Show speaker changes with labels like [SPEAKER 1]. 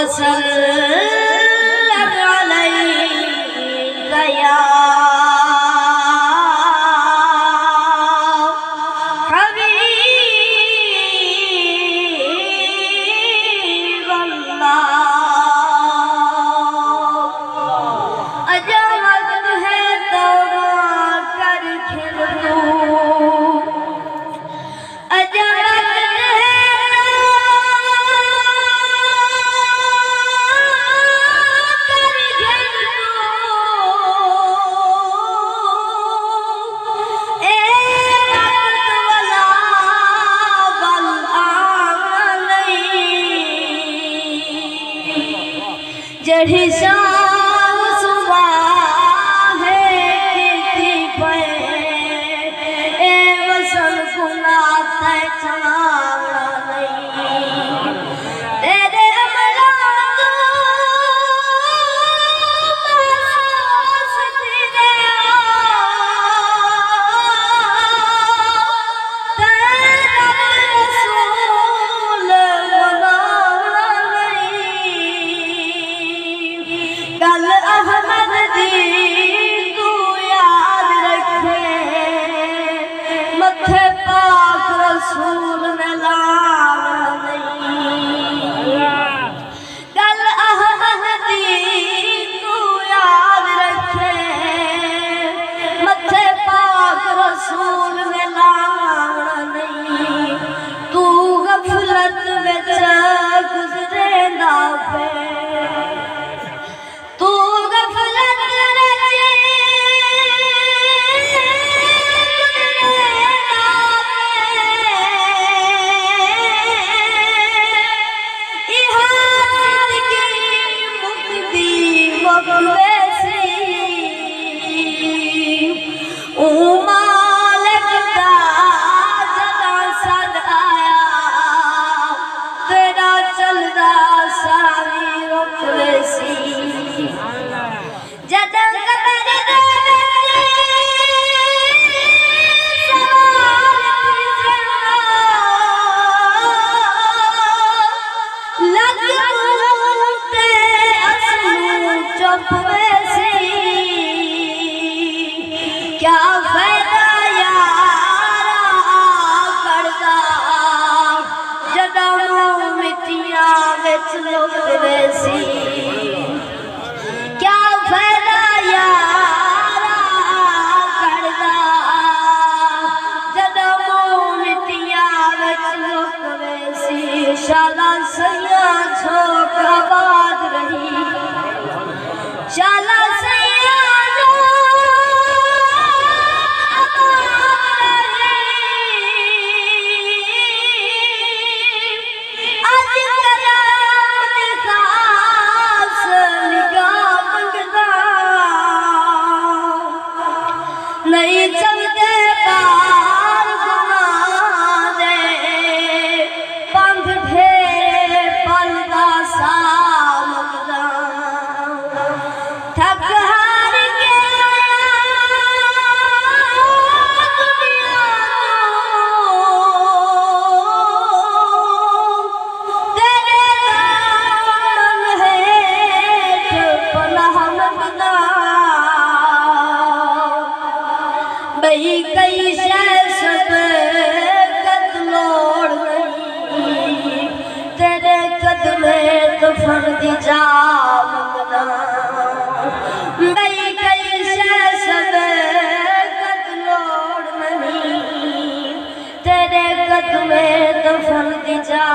[SPEAKER 1] वसल्लम अलैका या हबीब अल्लाह। अजा वक्त है तौबा कर खिल तू, अजा जड़ी शाम सुबह है की पे ए वसन गुनाते चलावना नहीं तेरे अमराद महसूस तेरे तेरा रसूल मनावना कल अहमद दी तू याद रखे मथे पाक रसूल ने लाना नहीं। कल अहमद दी तू याद रखे मथे पाक रसूल ने लाना नहीं। तू गफलत विच गुजरे ना पे, तू गफलत रचे इहा जिंदगी मुक्ति मगवेसी ओ मालिक दा जदा सद आया तेरा चलदा सारी रुखवेसी। जदों कबर दे लग ते असलू चुप वैसी क्या फायदा यारा करदा जदों मिट्टियां विच लुक वैसी। क्या फायदा यारा करदा जदों मिट्टियां विच लुक वैसी। शाला सैया छोक आबाद रही, शाला सैया नहीं चलते पार गुना दे पंथ फेरे पलदा सामदा थक हार के दुनिया तेरे दामन हेठ पनाह मंगदा। बई कई शह सब कदलोड़ नहीं तेरे कदमे तो फर्द जा मंगना। बई कई शह सब कदलोड़ नहीं तेरे कदमे तो फर्द जा।